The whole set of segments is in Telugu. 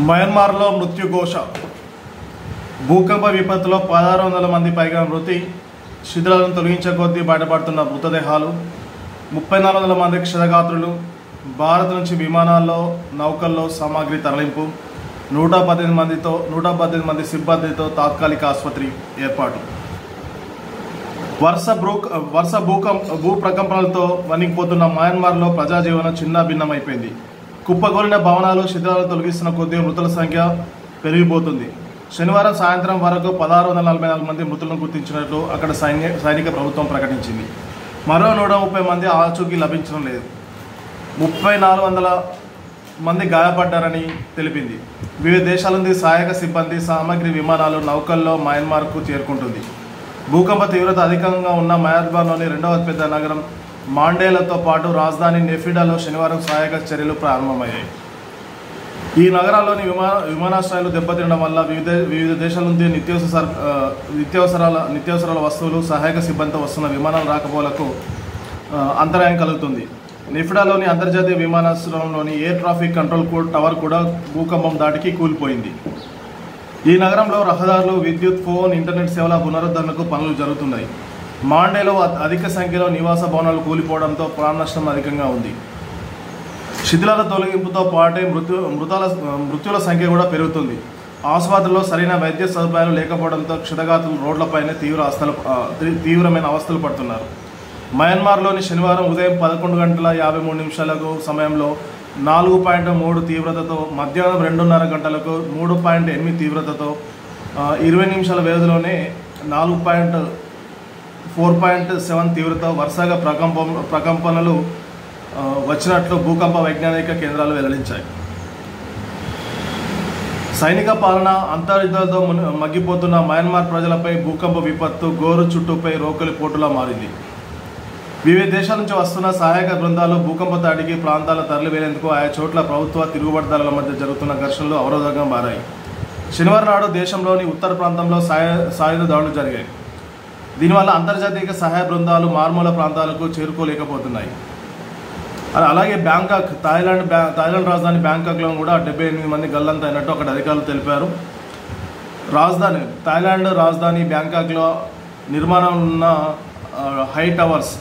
మయన్మార్లో మృత్యుఘోష. భూకంప విపత్తులో 1600 మంది పైగా మృతి. శిథిలాలను తొలగించే కొద్దీ బయటపడుతున్న మృతదేహాలు. 3400 మంది క్షతగాత్రులు. భారత్ నుంచి విమానాల్లో నౌకల్లో సామాగ్రి తరలింపు. 118 మంది సిబ్బందితో తాత్కాలిక ఆసుపత్రి ఏర్పాటు. వరుస భూ ప్రకంపనలతో వణికిపోతున్న మయన్మార్లో ప్రజాజీవనం చిన్నాభిన్నమైపోయింది. కుప్పగోలిన భవనాలు శిథిలాలు తొలగిస్తున్న కొద్దీ మృతుల సంఖ్య పెరిగిపోతుంది. శనివారం సాయంత్రం వరకు 1644 మంది మృతులను గుర్తించినట్లు అక్కడ సైనిక ప్రభుత్వం ప్రకటించింది. మరో 130 మంది ఆచూకీ లభించడం లేదు. 3400 మంది గాయపడ్డారని తెలిపింది. వివిధ దేశాల నుండి సహాయక సిబ్బంది సామగ్రి విమానాలు నౌకల్లో మయన్మార్కు చేరుకుంటుంది. భూకంప తీవ్రత అధికంగా ఉన్న మయన్మార్లోని రెండవ అతిపెద్ద నగరం మాండేలతో పాటు రాజధాని నెఫిడాలో శనివారం సహాయక చర్యలు ప్రారంభమయ్యాయి. ఈ నగరాల్లోని విమానాశ్రయాలు దెబ్బతినడం వల్ల వివిధ దేశాల నుండి నిత్యావసరాల వస్తువులు సహాయక సిబ్బందితో వస్తున్న విమానాల రాకపోకలకు అంతరాయం కలుగుతుంది. నెఫిడాలోని అంతర్జాతీయ విమానాశ్రయంలోని ఎయిర్ ట్రాఫిక్ కంట్రోల్ టవర్ కూడా భూకంపం దాటికి కూలిపోయింది. ఈ నగరంలో రహదారులు, విద్యుత్, ఫోన్, ఇంటర్నెట్ సేవల పునరుద్ధరణకు పనులు జరుగుతున్నాయి. మాండేలో అధిక సంఖ్యలో నివాస భవనాలు కూలిపోవడంతో ప్రాణ నష్టం అధికంగా ఉంది. శిథిలాల తొలగింపుతో పాటే మృత్యుల సంఖ్య కూడా పెరుగుతుంది. ఆసుపత్రుల్లో సరైన వైద్య సదుపాయాలు లేకపోవడంతో క్షతగాత్రులు రోడ్లపైనే తీవ్రమైన అవస్థలు పడుతున్నారు. మయన్మార్లోని శనివారం ఉదయం 11:53 సమయంలో 4.3 తీవ్రతతో, మధ్యాహ్నం 2:30 గంటలకు 3.8 తీవ్రతతో, 20 నిమిషాల వ్యవధిలోనే 4.7 తీవ్రత వరుసగా ప్రకంపనలు వచ్చినట్లు భూకంప వైజ్ఞానిక కేంద్రాలు వెల్లడించాయి. సైనిక పాలన అంతర్యుద్ధాలతో మగ్గిపోతున్న మయన్మార్ ప్రజలపై భూకంప విపత్తు గోరు చుట్టూపై రోకలి పోటులా మారింది. వివిధ దేశాల నుంచి వస్తున్న సహాయక బృందాలు భూకంప దాడికి ప్రాంతాల తరలివేలేందుకు ఆయా చోట్ల ప్రభుత్వ తిరుగుబాటుదారుల మధ్య జరుగుతున్న ఘర్షణలు అవరోధంగా మారాయి. శనివారం నాడు దేశంలోని ఉత్తర ప్రాంతంలో సాయుధ దాడులు జరిగాయి. దీనివల్ల అంతర్జాతీయ సహాయ బృందాలు మారుమూల ప్రాంతాలకు చేరుకోలేకపోతున్నాయి. అలాగే బ్యాంకాక్, థాయిలాండ్ రాజధాని బ్యాంకాక్లో కూడా 78 మంది గల్లంతైనట్టు అక్కడ అధికారులు తెలిపారు. థాయిలాండ్ రాజధాని బ్యాంకాక్లో నిర్మాణం ఉన్న హై టవర్స్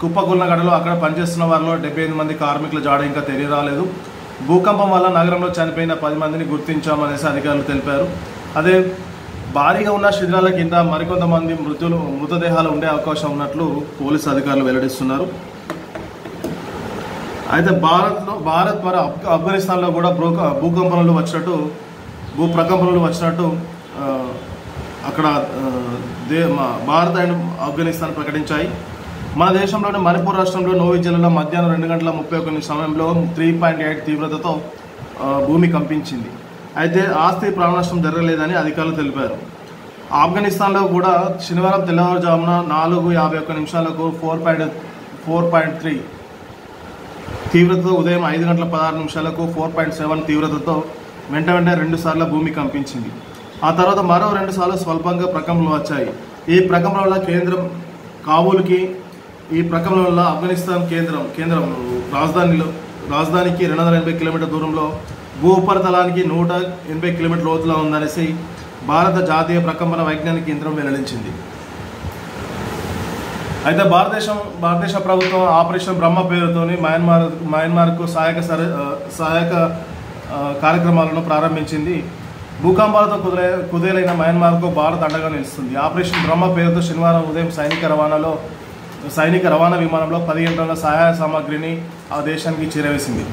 కుప్పకూలిన ఘటనలో అక్కడ పనిచేస్తున్న వారిలో 78 మంది కార్మికుల జాడ ఇంకా తెలియరాలేదు. భూకంపం వల్ల నగరంలో చనిపోయిన 10 మందిని గుర్తించామనేసి అధికారులు తెలిపారు. అదే భారీగా ఉన్న శిథిలాల కింద మరికొంతమంది మృతదేహాలు ఉండే అవకాశం ఉన్నట్లు పోలీసు అధికారులు వెల్లడిస్తున్నారు. అయితే భారత్ మరి ఆఫ్ఘనిస్తాన్లో కూడా భూ ప్రకంపనలు వచ్చినట్టు అక్కడ భారత్ అండ్ ఆఫ్ఘనిస్తాన్ ప్రకటించాయి. మన దేశంలోని మణిపూర్ రాష్ట్రంలో నోవి జిల్లాలో మధ్యాహ్నం 2:31 సమయంలో 3.8 తీవ్రతతో భూమి కంపించింది. అయితే ఆస్తి ప్రాణ నష్టం జరగలేదని అధికారులు తెలిపారు. ఆఫ్ఘనిస్తాన్లో కూడా శనివారం తెల్లవారుజామున 4:51 4.3 తీవ్రతతో, ఉదయం 5:16 4.7 తీవ్రతతో వెంట 2 సార్లు భూమి కంపించింది. ఆ తర్వాత మరో 2 సార్లు స్వల్పంగా ప్రకంపనలు వచ్చాయి. ఈ ప్రకంపనల వల్ల కాబూల్కి, ఈ ప్రకంపనల వల్ల ఆఫ్ఘనిస్తాన్ కేంద్రం రాజధానికి 280 కిలోమీటర్ల దూరంలో, భూ ఉపరితలానికి 180 కిలోమీటర్ల లోతులో ఉందనేసి భారత జాతీయ ప్రకంపన వైజ్ఞానిక కేంద్రం వెల్లడించింది. అయితే భారతదేశ ప్రభుత్వం ఆపరేషన్ బ్రహ్మ పేరుతోని మయన్మార్కు సహాయక కార్యక్రమాలను ప్రారంభించింది. భూకంపాలతో కుదేలైన మయన్మార్కు భారత్ అండగా నిలుస్తుంది. ఆపరేషన్ బ్రహ్మ పేరుతో శనివారం ఉదయం సైనిక రవాణా విమానంలో 10 టన్నుల సహాయ సామాగ్రిని ఆ దేశానికి చేరవేసింది.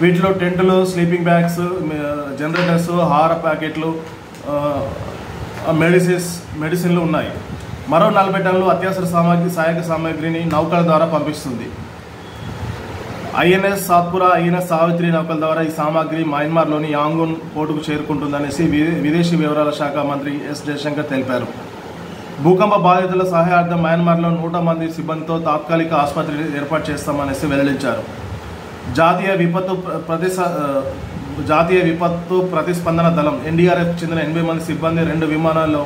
వీటిలో టెంటులు, స్లీపింగ్ బ్యాగ్స్, జనరేటర్స్, ఆహార ప్యాకెట్లు, మెడిసిన్లు ఉన్నాయి. మరో 40 టన్నులు అత్యవసర సహాయక సామాగ్రిని నౌకల ద్వారా పంపిస్తుంది. ఐఎన్ఎస్ సాత్పురా, ఐఎన్ఎస్ సావిత్రి నౌకల ద్వారా ఈ సామాగ్రి మయన్మార్లోని యాంగూన్ పోర్టుకు చేరుకుంటుందనేసి విదేశీ వ్యవహారాల శాఖ మంత్రి ఎస్ జయశంకర్ తెలిపారు. భూకంప బాధితుల సహాయార్థం మయన్మార్లో 100 మంది సిబ్బందితో తాత్కాలిక ఆసుపత్రిని ఏర్పాటు చేస్తామనేసి వెల్లడించారు. జాతీయ విపత్తు ప్రతిస్పందన దళం ఎన్డీఆర్ఎఫ్ చెందిన 80 మంది సిబ్బంది 2 విమానాల్లో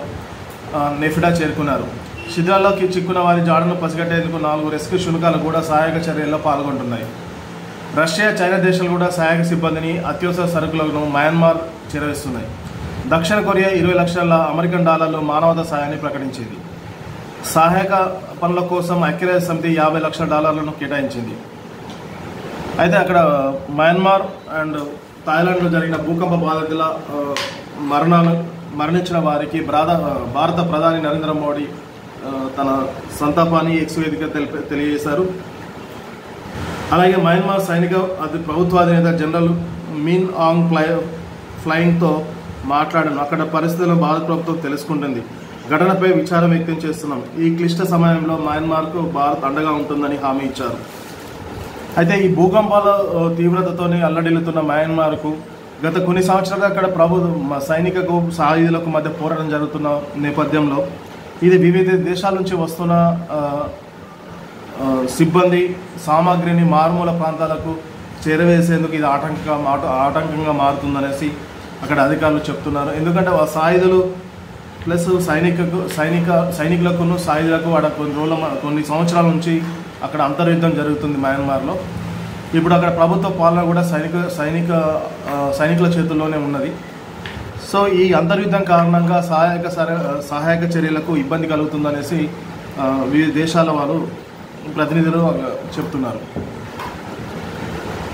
నెఫిడా చేరుకున్నారు. శిథిలాల్లోకి చిక్కున్న వారి జాడను పసిగట్టేందుకు 4 రెస్క్యూ శునకాలు కూడా సహాయక చర్యల్లో పాల్గొంటున్నాయి. రష్యా, చైనా దేశాలు కూడా సహాయక సిబ్బందిని, అత్యవసర సరుకులను మయన్మార్ చేరవేస్తున్నాయి. దక్షిణ కొరియా 20 లక్షల అమెరికన్ డాలర్లు మానవతా సహాయాన్ని ప్రకటించింది. సహాయక పనుల కోసం ఐక్యరాజ్య సమితి 50 లక్షల డాలర్లను కేటాయించింది. అయితే అక్కడ మయన్మార్ అండ్ థాయిలాండ్లో జరిగిన భూకంప బాధితుల మరణించిన వారికి భారత ప్రధాని నరేంద్ర మోడీ తన సంతాపాన్ని ఎక్స్ వేదిక తెలియజేశారు. అలాగే మయన్మార్ సైనిక ప్రభుత్వాధినేత జనరల్ మిన్ ఆంగ్ ఫ్లైయింగ్తో మాట్లాడాను. అక్కడ పరిస్థితులను భారత ప్రభుత్వం తెలుసుకుంటుంది. ఘటనపై విచారం వ్యక్తం చేస్తున్నాం. ఈ క్లిష్ట సమయంలో మయన్మార్కు భారత్ అండగా ఉంటుందని హామీ ఇచ్చారు. అయితే ఈ భూకంపాల తీవ్రతతోనే అల్లడిల్లుతున్న మయన్మార్కు గత కొన్ని సంవత్సరాలుగా అక్కడ సైనికకు సాయుధులకు మధ్య పోరాటం జరుగుతున్న నేపథ్యంలో ఇది వివిధ దేశాల నుంచి వస్తున్న సిబ్బంది సామాగ్రిని మారుమూల ప్రాంతాలకు చేరవేసేందుకు ఇది ఆటంకంగా మారుతుందనేసి అక్కడ అధికారులు చెప్తున్నారు. ఎందుకంటే ఆ సాయుధులు ప్లస్ సైనికులకు సాయుధులకు వాడ కొన్ని సంవత్సరాల నుంచి అక్కడ అంతర్యుద్ధం జరుగుతుంది మయన్మార్లో. ఇప్పుడు అక్కడ ప్రభుత్వ పాలన కూడా సైనికుల చేతుల్లోనే ఉన్నది. సో ఈ అంతర్యుద్ధం కారణంగా సహాయక చర్యలకు ఇబ్బంది కలుగుతుందనేసి వివిధ దేశాల వారు ప్రతినిధులు చెప్తున్నారు.